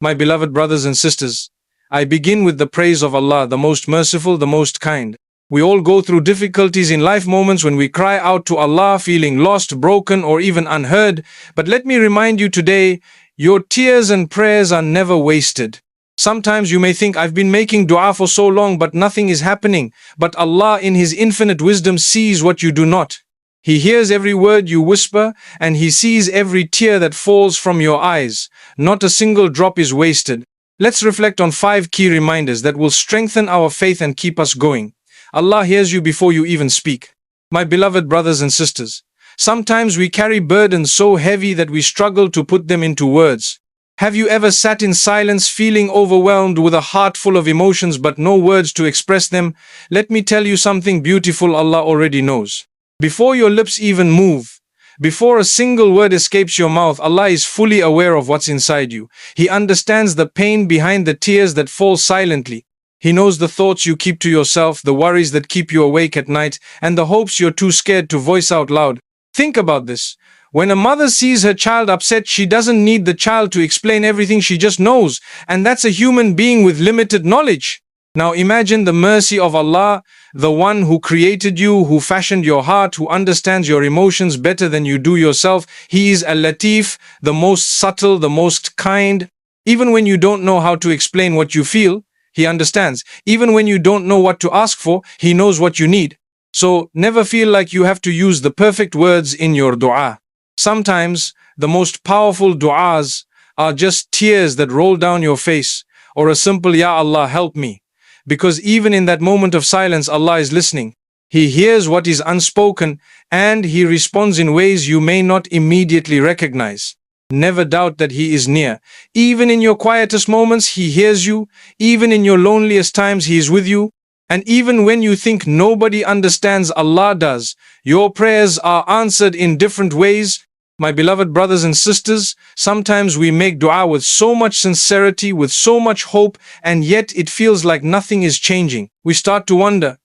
My beloved brothers and sisters, I begin with the praise of Allah, the most merciful, the most kind. We all go through difficulties in life, moments when we cry out to Allah, feeling lost, broken, or even unheard. But let me remind you today, your tears and prayers are never wasted. Sometimes you may think, I've been making dua for so long, but nothing is happening. But Allah in His infinite wisdom sees what you do not. He hears every word you whisper, and He sees every tear that falls from your eyes. Not a single drop is wasted. Let's reflect on 5 key reminders that will strengthen our faith and keep us going. Allah hears you before you even speak. My beloved brothers and sisters, sometimes we carry burdens so heavy that we struggle to put them into words. Have you ever sat in silence feeling overwhelmed with a heart full of emotions but no words to express them? Let me tell you something beautiful Allah already knows. Before your lips even move, before a single word escapes your mouth, Allah is fully aware of what's inside you. He understands the pain behind the tears that fall silently. He knows the thoughts you keep to yourself, the worries that keep you awake at night, and the hopes you're too scared to voice out loud. Think about this. When a mother sees her child upset, she doesn't need the child to explain everything, she just knows. And that's a human being with limited knowledge. Now imagine the mercy of Allah, the one who created you, who fashioned your heart, who understands your emotions better than you do yourself. He is Al-Latif, the most subtle, the most kind. Even when you don't know how to explain what you feel, He understands. Even when you don't know what to ask for, He knows what you need. So never feel like you have to use the perfect words in your dua. Sometimes the most powerful duas are just tears that roll down your face, or a simple Ya Allah help me. Because even in that moment of silence, Allah is listening. He hears what is unspoken, and He responds in ways you may not immediately recognize. Never doubt that He is near. Even in your quietest moments, He hears you. Even in your loneliest times, He is with you. And even when you think nobody understands, Allah does. Your prayers are answered in different ways. My beloved brothers and sisters, sometimes we make dua with so much sincerity, with so much hope, and yet it feels like nothing is changing. We start to wonder,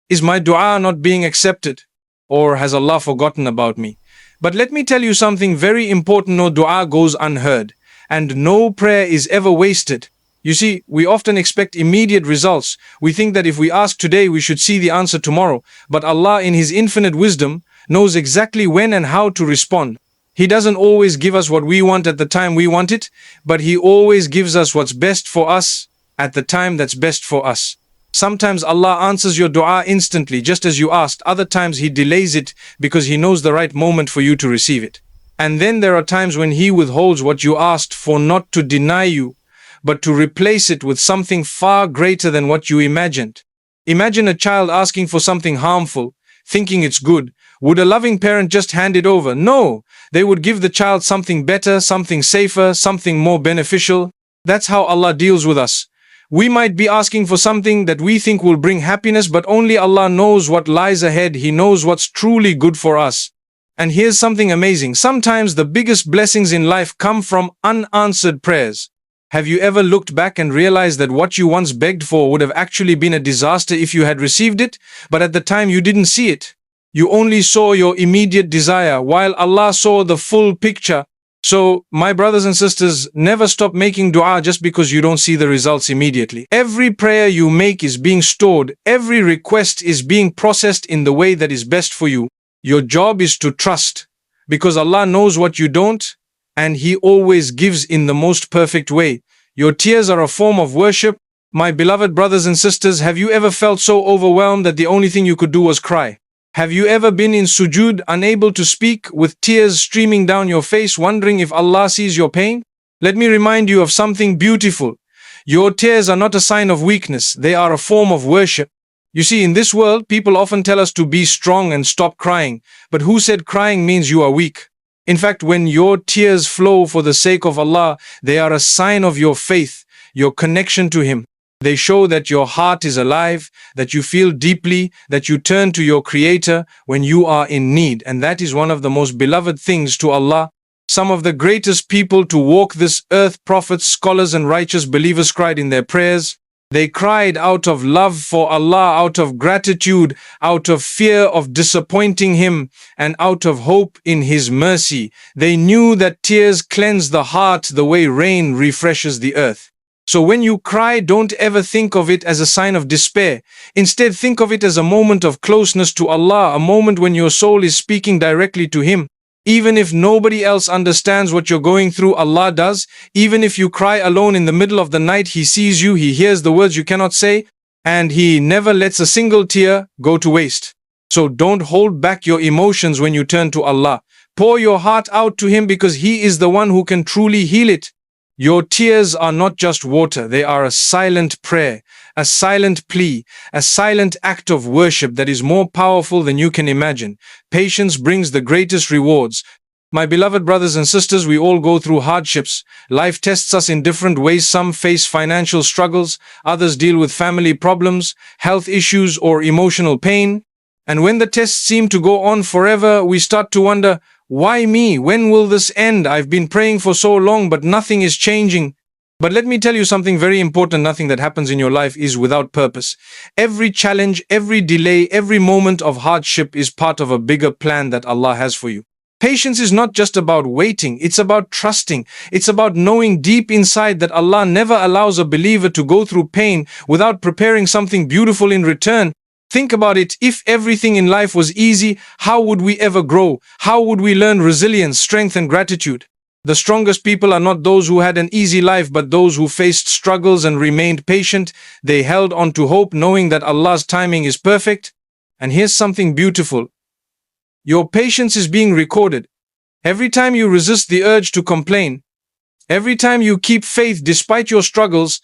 is my dua not being accepted? Or has Allah forgotten about me? But let me tell you something very important. No dua goes unheard, and no prayer is ever wasted. You see, we often expect immediate results. We think that if we ask today, we should see the answer tomorrow. But Allah, in His infinite wisdom, knows exactly when and how to respond. He doesn't always give us what we want at the time we want it, but He always gives us what's best for us at the time that's best for us. Sometimes Allah answers your dua instantly, just as you asked. Other times He delays it because He knows the right moment for you to receive it. And then there are times when He withholds what you asked for, not to deny you, but to replace it with something far greater than what you imagined. Imagine a child asking for something harmful, thinking it's good. Would a loving parent just hand it over? No, they would give the child something better, something safer, something more beneficial. That's how Allah deals with us. We might be asking for something that we think will bring happiness, but only Allah knows what lies ahead. He knows what's truly good for us. And here's something amazing. Sometimes the biggest blessings in life come from unanswered prayers. Have you ever looked back and realized that what you once begged for would have actually been a disaster if you had received it, but at the time you didn't see it? You only saw your immediate desire, while Allah saw the full picture. So, my brothers and sisters, never stop making dua just because you don't see the results immediately. Every prayer you make is being stored. Every request is being processed in the way that is best for you. Your job is to trust, because Allah knows what you don't, and He always gives in the most perfect way. Your tears are a form of worship. My beloved brothers and sisters, have you ever felt so overwhelmed that the only thing you could do was cry? Have you ever been in sujood, unable to speak, with tears streaming down your face, wondering if Allah sees your pain? Let me remind you of something beautiful. Your tears are not a sign of weakness. They are a form of worship. You see, in this world, people often tell us to be strong and stop crying. But who said crying means you are weak? In fact, when your tears flow for the sake of Allah, they are a sign of your faith, your connection to Him. They show that your heart is alive, that you feel deeply, that you turn to your Creator when you are in need. And that is one of the most beloved things to Allah. Some of the greatest people to walk this earth, prophets, scholars, and righteous believers, cried in their prayers. They cried out of love for Allah, out of gratitude, out of fear of disappointing Him, and out of hope in His mercy. They knew that tears cleanse the heart the way rain refreshes the earth. So when you cry, don't ever think of it as a sign of despair. Instead, think of it as a moment of closeness to Allah, a moment when your soul is speaking directly to Him. Even if nobody else understands what you're going through, Allah does. Even if you cry alone in the middle of the night, He sees you, He hears the words you cannot say, and He never lets a single tear go to waste. So don't hold back your emotions when you turn to Allah. Pour your heart out to Him because He is the one who can truly heal it. Your tears are not just water, they are a silent prayer, a silent plea, a silent act of worship that is more powerful than you can imagine. Patience brings the greatest rewards. My beloved brothers and sisters, we all go through hardships. Life tests us in different ways. Some face financial struggles, others deal with family problems, health issues, or emotional pain. And when the tests seem to go on forever, we start to wonder, why me? When will this end? I've been praying for so long, but nothing is changing. But let me tell you something very important. Nothing that happens in your life is without purpose. Every challenge, every delay, every moment of hardship is part of a bigger plan that Allah has for you. Patience is not just about waiting, it's about trusting. It's about knowing deep inside that Allah never allows a believer to go through pain without preparing something beautiful in return. Think about it. If everything in life was easy, how would we ever grow? How would we learn resilience, strength, and gratitude? The strongest people are not those who had an easy life, but those who faced struggles and remained patient. They held on to hope, knowing that Allah's timing is perfect. And here's something beautiful. Your patience is being recorded. Every time you resist the urge to complain, every time you keep faith despite your struggles,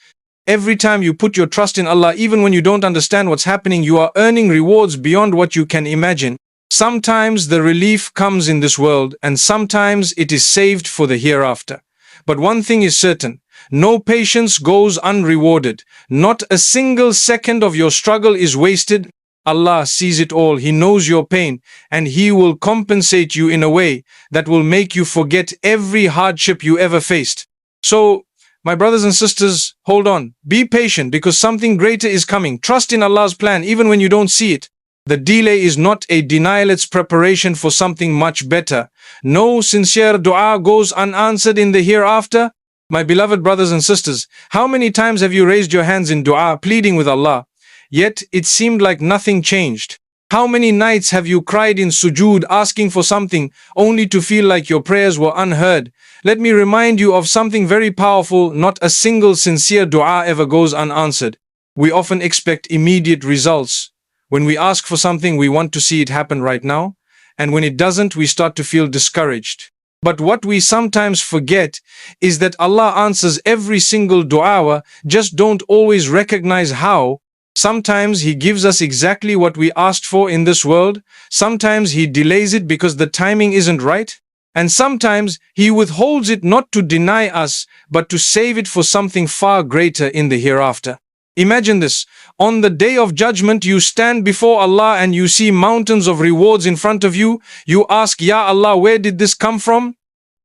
every time you put your trust in Allah, even when you don't understand what's happening, you are earning rewards beyond what you can imagine. Sometimes the relief comes in this world, and sometimes it is saved for the hereafter. But one thing is certain, no patience goes unrewarded. Not a single second of your struggle is wasted. Allah sees it all. He knows your pain, and He will compensate you in a way that will make you forget every hardship you ever faced. So, my brothers and sisters, hold on. Be patient because something greater is coming. Trust in Allah's plan even when you don't see it. The delay is not a denial, it's preparation for something much better. No sincere dua goes unanswered in the hereafter. My beloved brothers and sisters, how many times have you raised your hands in dua, pleading with Allah, yet it seemed like nothing changed? How many nights have you cried in sujood, asking for something, only to feel like your prayers were unheard? Let me remind you of something very powerful. Not a single sincere dua ever goes unanswered. We often expect immediate results. When we ask for something, we want to see it happen right now. And when it doesn't, we start to feel discouraged. But what we sometimes forget is that Allah answers every single dua, just don't always recognize how. Sometimes He gives us exactly what we asked for in this world. Sometimes He delays it because the timing isn't right. And sometimes He withholds it not to deny us, but to save it for something far greater in the hereafter. Imagine this. On the day of judgment, you stand before Allah and you see mountains of rewards in front of you. You ask, Ya Allah, where did this come from?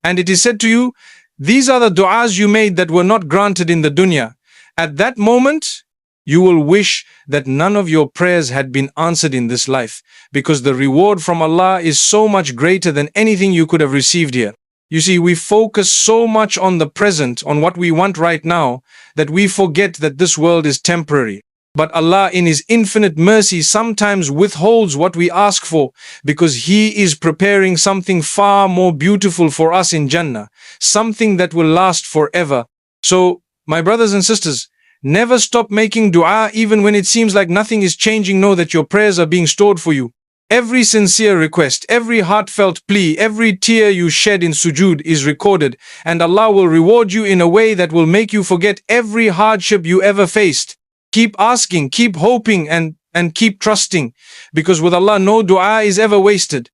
And it is said to you, these are the du'as you made that were not granted in the dunya. At that moment, you will wish that none of your prayers had been answered in this life, because the reward from Allah is so much greater than anything you could have received here. You see, we focus so much on the present, on what we want right now, that we forget that this world is temporary. But Allah, in His infinite mercy, sometimes withholds what we ask for, because He is preparing something far more beautiful for us in Jannah, something that will last forever. So, my brothers and sisters, never stop making dua even when it seems like nothing is changing. Know that your prayers are being stored for you. Every sincere request, every heartfelt plea, every tear you shed in sujood is recorded, and Allah will reward you in a way that will make you forget every hardship you ever faced. Keep asking, keep hoping, and keep trusting, because with Allah no dua is ever wasted.